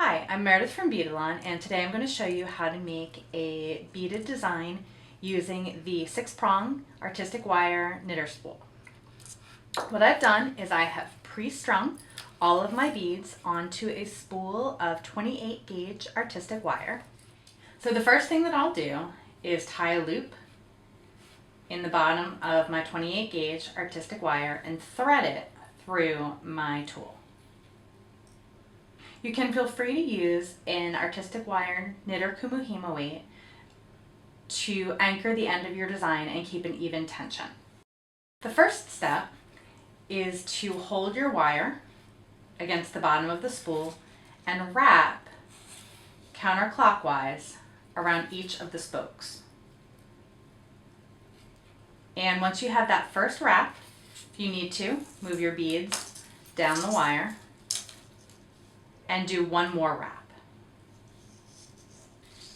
Hi, I'm Meredith from Beaded, and today I'm going to show you how to make a beaded design using the 6-prong artistic wire knitter spool. What I've done is I have pre-strung all of my beads onto a spool of 28 gauge artistic wire. So the first thing that I'll do is tie a loop in the bottom of my 28 gauge artistic wire and thread it through my tool. You can feel free to use an artistic wire knitter kumuhima weight to anchor the end of your design and keep an even tension. The first step is to hold your wire against the bottom of the spool and wrap counterclockwise around each of the spokes. And once you have that first wrap, if you need to, move your beads down the wire and do one more wrap.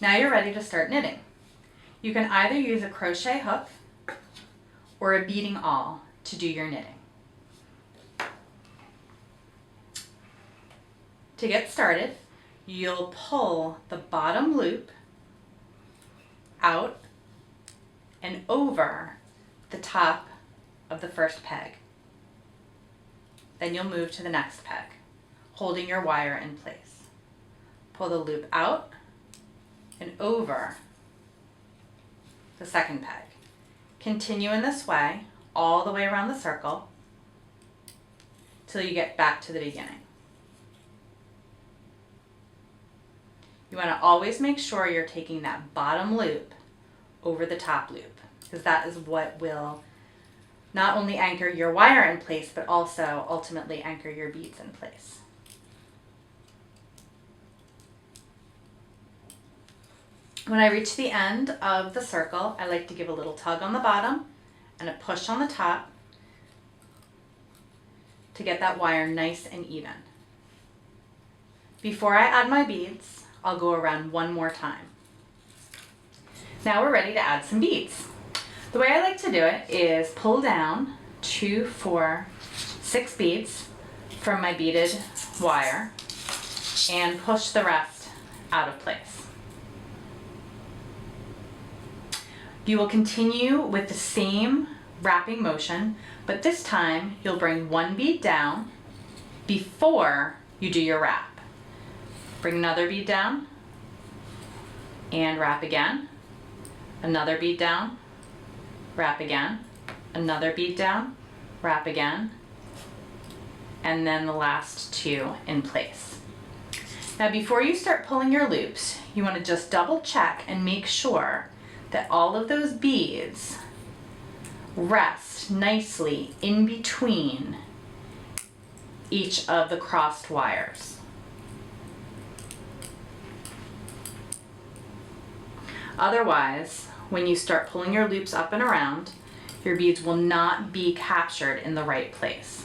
Now you're ready to start knitting. You can either use a crochet hook or a beading awl to do your knitting. To get started, you'll pull the bottom loop out and over the top of the first peg. Then you'll move to the next peg, holding your wire in place. Pull the loop out and over the second peg. Continue in this way all the way around the circle till you get back to the beginning. You want to always make sure you're taking that bottom loop over the top loop, because that is what will not only anchor your wire in place, but also ultimately anchor your beads in place. When I reach the end of the circle, I like to give a little tug on the bottom and a push on the top to get that wire nice and even. Before I add my beads, I'll go around one more time. Now we're ready to add some beads. The way I like to do it is pull down 2, 4, 6 beads from my beaded wire and push the rest out of place. You will continue with the same wrapping motion, but this time you'll bring one bead down before you do your wrap. Bring another bead down and wrap again. Another bead down, wrap again. Another bead down, wrap again. And then the last 2 in place. Now before you start pulling your loops, you want to just double check and make sure that all of those beads rest nicely in between each of the crossed wires. Otherwise, when you start pulling your loops up and around, your beads will not be captured in the right place.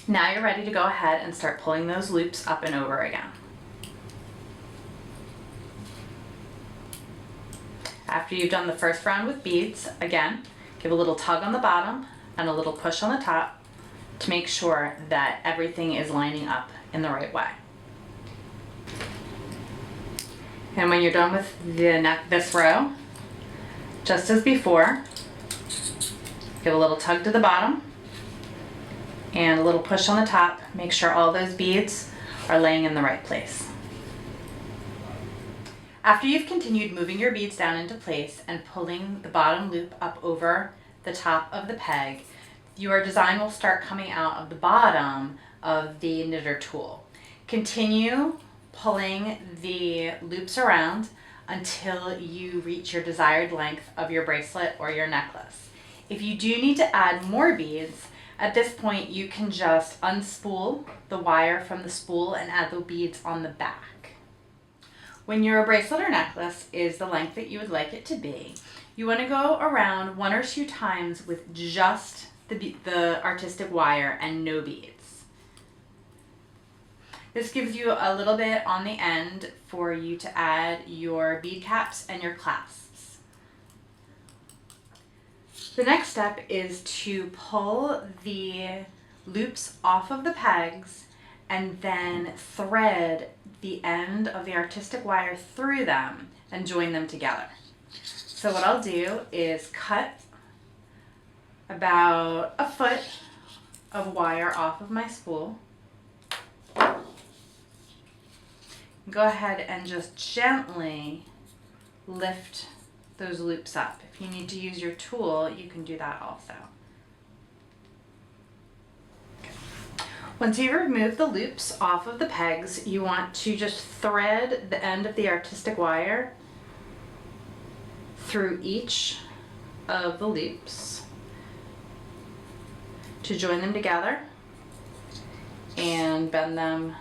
Now you're ready to go ahead and start pulling those loops up and over again. After you've done the first round with beads, again, give a little tug on the bottom and a little push on the top to make sure that everything is lining up in the right way. And when you're done with this row, just as before, give a little tug to the bottom and a little push on the top. Make sure all those beads are laying in the right place. After you've continued moving your beads down into place and pulling the bottom loop up over the top of the peg, your design will start coming out of the bottom of the knitter tool. Continue pulling the loops around until you reach your desired length of your bracelet or your necklace. If you do need to add more beads, at this point you can just unspool the wire from the spool and add the beads on the back. When your bracelet or necklace is the length that you would like it to be, you want to go around 1 or 2 times with just the artistic wire and no beads. This gives you a little bit on the end for you to add your bead caps and your clasps. The next step is to pull the loops off of the pegs and then thread the end of the artistic wire through them and join them together. So what I'll do is cut about a foot of wire off of my spool. Go ahead and just gently lift those loops up. If you need to use your tool, you can do that also. Okay. Once you remove the loops off of the pegs, you want to just thread the end of the artistic wire through each of the loops to join them together and bend them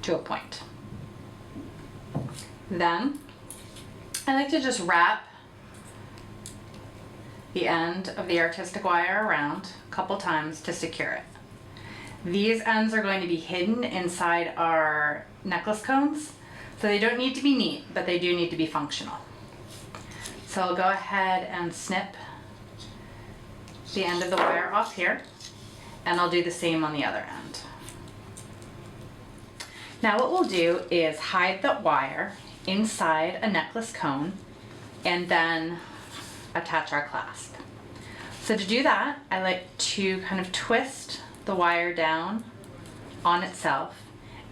to a point. Then I like to just wrap the end of the artistic wire around a couple times to secure it. These ends are going to be hidden inside our necklace cones, so they don't need to be neat, but they do need to be functional. So I'll go ahead and snip the end of the wire off here, and I'll do the same on the other end. Now what we'll do is hide the wire inside a necklace cone and then attach our clasp. So to do that, I like to kind of twist the wire down on itself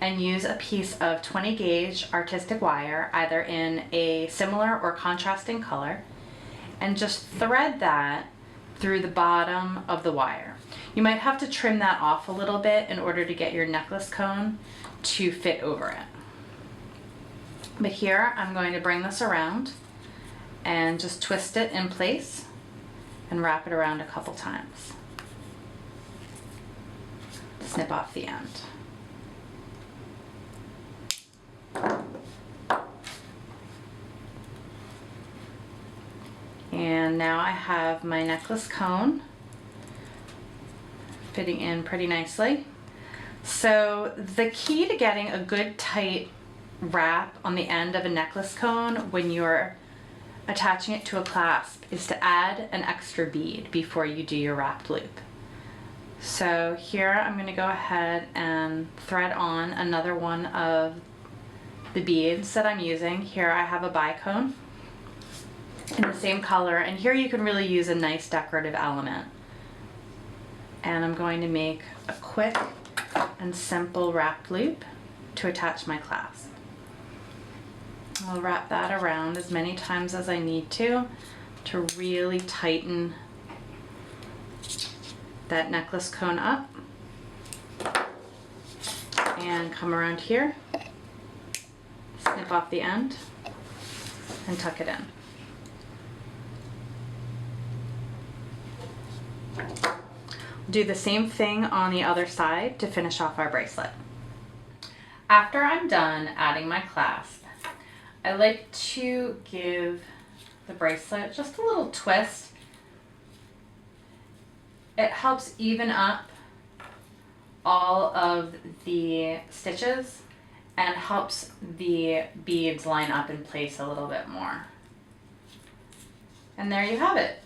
and use a piece of 20 gauge artistic wire, either in a similar or contrasting color, and just thread that through the bottom of the wire. You might have to trim that off a little bit in order to get your necklace cone to fit over it. But here I'm going to bring this around and just twist it in place and wrap it around a couple times. Snip off the end. And now I have my necklace cone fitting in pretty nicely. So the key to getting a good tight wrap on the end of a necklace cone when you're attaching it to a clasp is to add an extra bead before you do your wrapped loop. So here I'm going to go ahead and thread on another one of the beads that I'm using. Here I have a bicone in the same color, and here you can really use a nice decorative element. And I'm going to make a quick and simple wrapped loop to attach my clasp. I'll wrap that around as many times as I need to really tighten that necklace cone up, and come around here, snip off the end and tuck it in. Do the same thing on the other side to finish off our bracelet. After I'm done adding my clasp, I like to give the bracelet just a little twist. It helps even up all of the stitches and helps the beads line up in place a little bit more. And there you have it.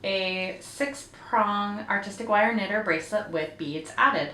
A 6-prong artistic wire knitter bracelet with beads added.